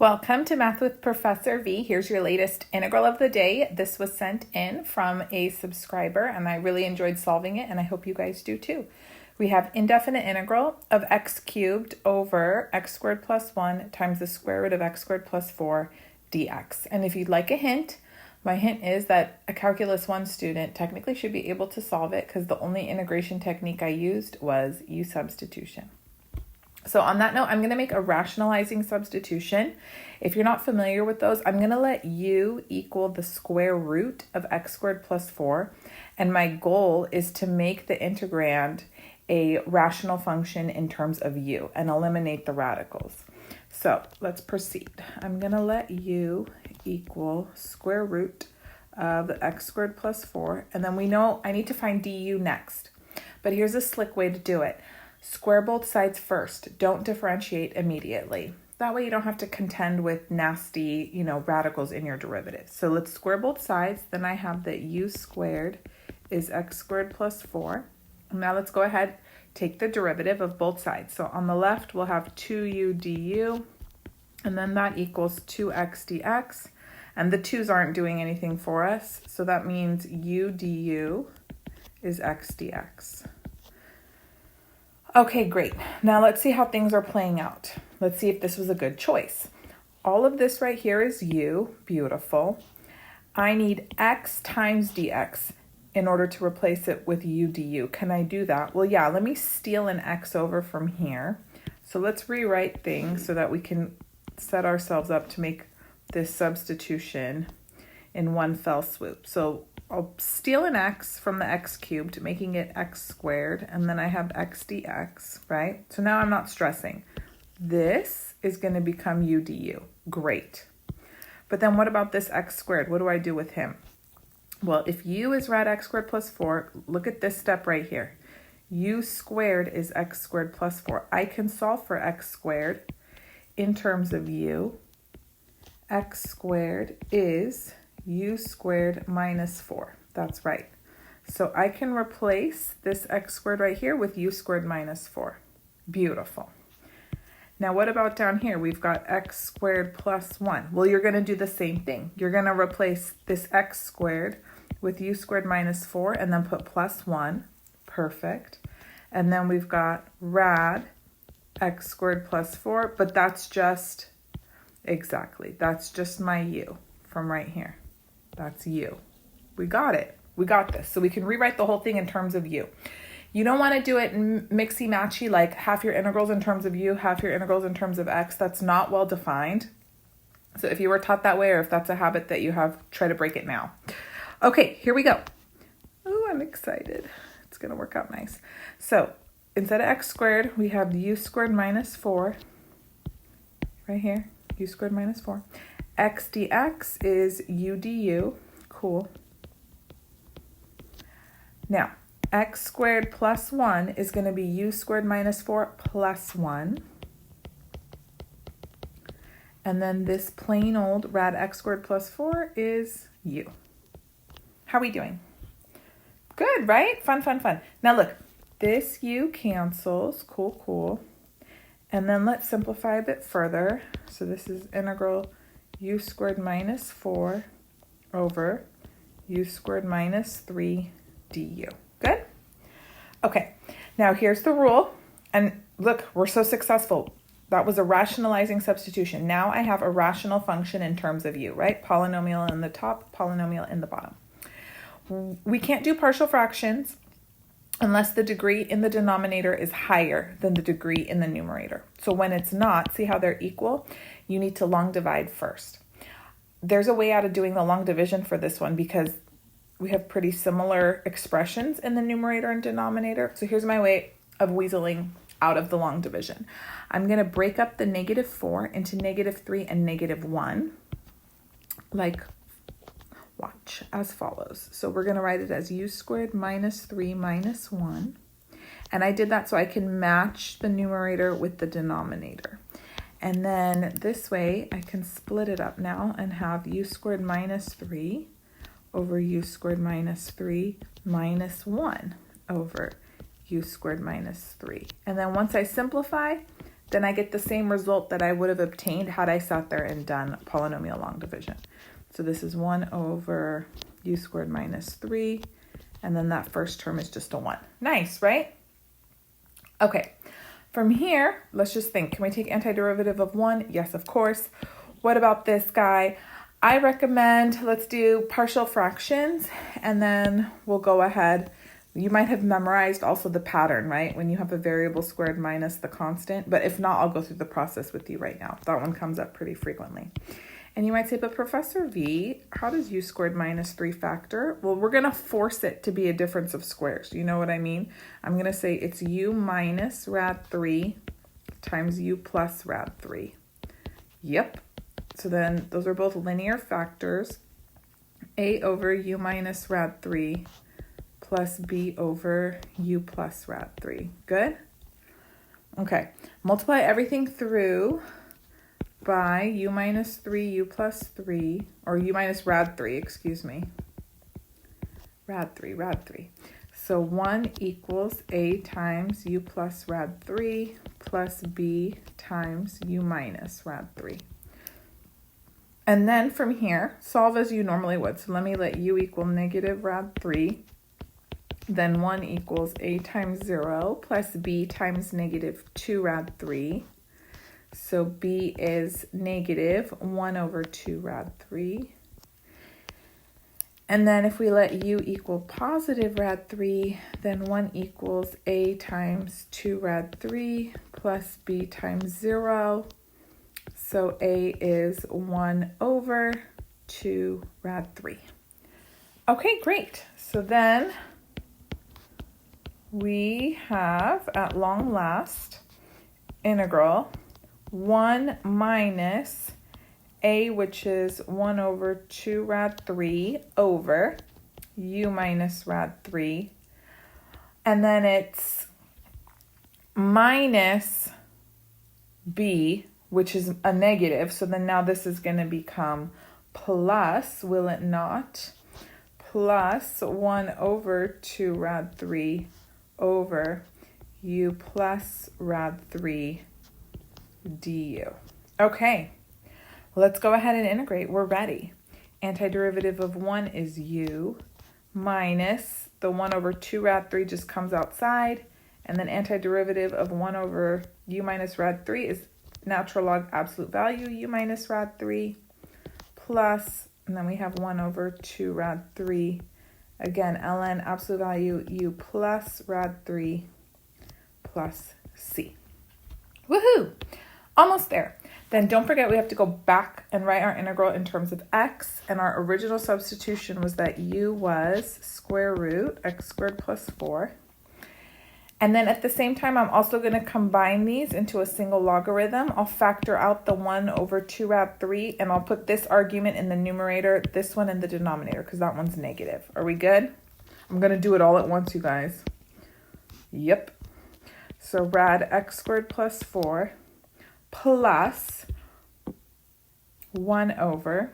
Welcome to Math with Professor V. Here's your latest integral of the day. This was sent in from a subscriber and I really enjoyed solving it and I hope you guys do too. We have indefinite integral of x cubed over x squared plus 1 times the square root of x squared plus 4 dx. And if you'd like a hint, my hint is that a Calculus 1 student technically should be able to solve it because the only integration technique I used was substitution. So on that note, I'm going to make a rationalizing substitution. If you're not familiar with those, I'm going to let u equal the square root of x squared plus 4. And my goal is to make the integrand a rational function in terms of u and eliminate the radicals. So let's proceed. I'm going to let u equal square root of x squared plus 4. And then we know I need to find du next. But here's a slick way to do it. Square both sides first. Don't differentiate immediately. That way you don't have to contend with nasty, radicals in your derivative. So let's square both sides. Then I have that u squared is x squared plus 4. Now let's go ahead, take the derivative of both sides. So on the left, we'll have 2u du, and then that equals 2x dx. And the 2's aren't doing anything for us. So that means u du is x dx. Okay, great. Now let's see how things are playing out. Let's see if this was a good choice. All of this right here is u, beautiful. I need x times dx in order to replace it with u du. Can I do that? Well, yeah, let me steal an x over from here. So let's rewrite things so that we can set ourselves up to make this substitution in one fell swoop. So I'll steal an x from the x cubed, making it x squared, and then I have x dx, right? So now I'm not stressing. This is going to become u du. Great. But then what about this x squared? What do I do with him? Well, if u is rad x squared plus 4, look at this step right here. U squared is x squared plus 4. I can solve for x squared in terms of u. X squared is u squared minus 4. That's right. So I can replace this x squared right here with u squared minus 4. Beautiful. Now what about down here? We've got x squared plus 1. Well, you're going to do the same thing. You're going to replace this x squared with u squared minus 4 and then put plus 1. Perfect. And then we've got rad x squared plus 4, but that's just, that's just my u from right here. That's u. We got it. We got this. So we can rewrite the whole thing in terms of u. You don't want to do it mixy-matchy, like half your integrals in terms of u, half your integrals in terms of x. That's not well defined. So if you were taught that way, or if that's a habit that you have, try to break it now. Okay, here we go. Oh, I'm excited. It's going to work out nice. So instead of x squared, we have u squared minus 4. Right here, u squared minus 4. X dx is u du. Cool. Now, x squared plus 1 is going to be u squared minus 4 plus 1. And then this plain old rad x squared plus 4 is u. How are we doing? Good, right? Fun, fun, fun. Now look, this u cancels. Cool, cool. And then let's simplify a bit further. So this is integral u squared minus 4 over u squared minus 3 du. Good? Okay, now here's the rule. And look, we're so successful. That was a rationalizing substitution. Now I have a rational function in terms of u, right? Polynomial in the top, polynomial in the bottom. We can't do partial fractions unless the degree in the denominator is higher than the degree in the numerator. So when it's not, see how they're equal? You need to long divide first. There's a way out of doing the long division for this one because we have pretty similar expressions in the numerator and denominator. So here's my way of weaseling out of the long division. I'm going to break up the negative 4 into negative 3 and negative 1. Watch, as follows. So we're going to write it as u squared minus 3 minus 1. And I did that so I can match the numerator with the denominator. And then this way I can split it up now and have u squared minus 3 over u squared minus 3 minus 1 over u squared minus 3. And then once I simplify, then I get the same result that I would have obtained had I sat there and done polynomial long division. So this is 1 over u squared minus 3, and then that first term is just a 1. Nice, right? Okay, from here, let's just think. Can we take antiderivative of 1? Yes, of course. What about this guy? I recommend let's do partial fractions, and then we'll go ahead. You might have memorized also the pattern, right? When you have a variable squared minus the constant, but if not, I'll go through the process with you right now. That one comes up pretty frequently. And you might say, but Professor V, how does u squared minus 3 factor? Well, we're going to force it to be a difference of squares. You know what I mean? I'm going to say it's u minus rad 3 times u plus rad 3. Yep. So then those are both linear factors. A over u minus rad 3 plus b over u plus rad 3. Good? Okay. Multiply everything through by u minus 3, u plus 3, or u minus rad 3, excuse me. Rad 3. So 1 equals a times u plus rad 3 plus b times u minus rad 3. And then from here, solve as you normally would. So let me let u equal negative rad 3. Then 1 equals a times 0 plus b times negative 2 rad 3. So b is negative 1 over 2 rad 3. And then if we let u equal positive rad 3, then 1 equals a times 2 rad 3 plus b times 0. So a is 1 over 2 rad 3. Okay, great. So then we have, at long last, integral 1 minus a, which is 1 over 2 rad 3 over u minus rad 3. And then it's minus b, which is a negative. So then now this is going to become plus, will it not? Plus 1 over 2 rad 3 over u plus rad 3 du. Okay, let's go ahead and integrate. We're ready. Antiderivative of 1 is u minus the 1 over 2 rad 3 just comes outside. And then antiderivative of 1 over u minus rad 3 is natural log absolute value u minus rad 3 plus, and then we have 1 over 2 rad 3. Again, ln absolute value u plus rad 3 plus c. Woohoo! Almost there. Then don't forget we have to go back and write our integral in terms of x, and our original substitution was that u was square root x squared plus 4. And then at the same time, I'm also going to combine these into a single logarithm. I'll factor out the 1 over 2 rad 3, and I'll put this argument in the numerator, this one in the denominator, because that one's negative. Are we good? I'm going to do it all at once, you guys. Yep. So rad x squared plus 4 plus 1 over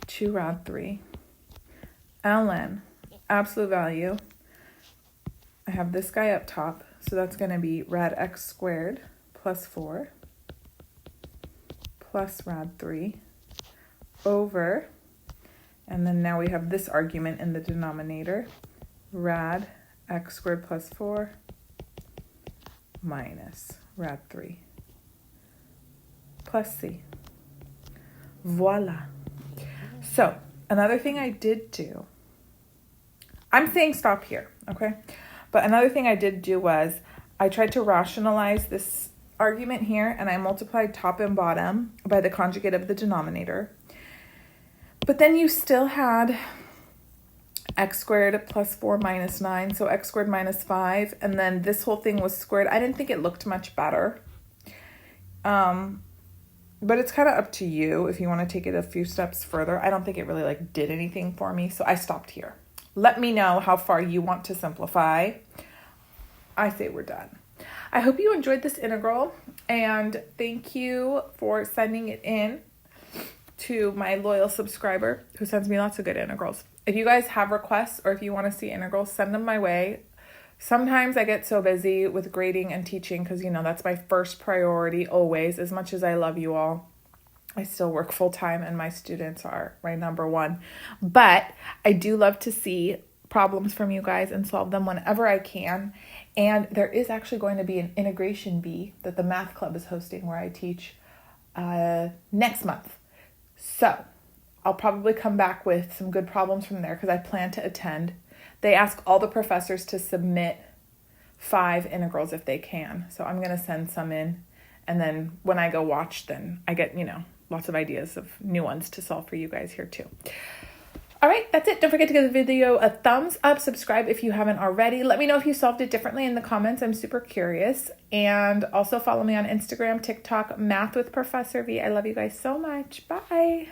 2 rad 3 ln absolute value. I have this guy up top, so that's going to be rad x squared plus 4 plus rad 3 over, and then now we have this argument in the denominator, rad x squared plus 4 minus rad 3 plus c. Voila. So another thing I did do, I'm saying stop here, okay? But another thing I did do was I tried to rationalize this argument here, and I multiplied top and bottom by the conjugate of the denominator. But then you still had x squared plus 4 minus 9, so x squared minus 5, and then this whole thing was squared. I didn't think it looked much better. But it's kind of up to you if you want to take it a few steps further. I don't think it really did anything for me, so I stopped here. Let me know how far you want to simplify. I say we're done. I hope you enjoyed this integral, and thank you for sending it in to my loyal subscriber who sends me lots of good integrals. If you guys have requests or if you want to see integrals, send them my way. Sometimes I get so busy with grading and teaching because, that's my first priority always. As much as I love you all, I still work full time and my students are my number one. But I do love to see problems from you guys and solve them whenever I can. And there is actually going to be an integration bee that the math club is hosting where I teach next month. So I'll probably come back with some good problems from there because I plan to attend. They ask all the professors to submit 5 integrals if they can. So I'm going to send some in. And then when I go watch, then I get, lots of ideas of new ones to solve for you guys here too. All right, that's it. Don't forget to give the video a thumbs up. Subscribe if you haven't already. Let me know if you solved it differently in the comments. I'm super curious. And also follow me on Instagram, TikTok, Math with Professor V. I love you guys so much. Bye.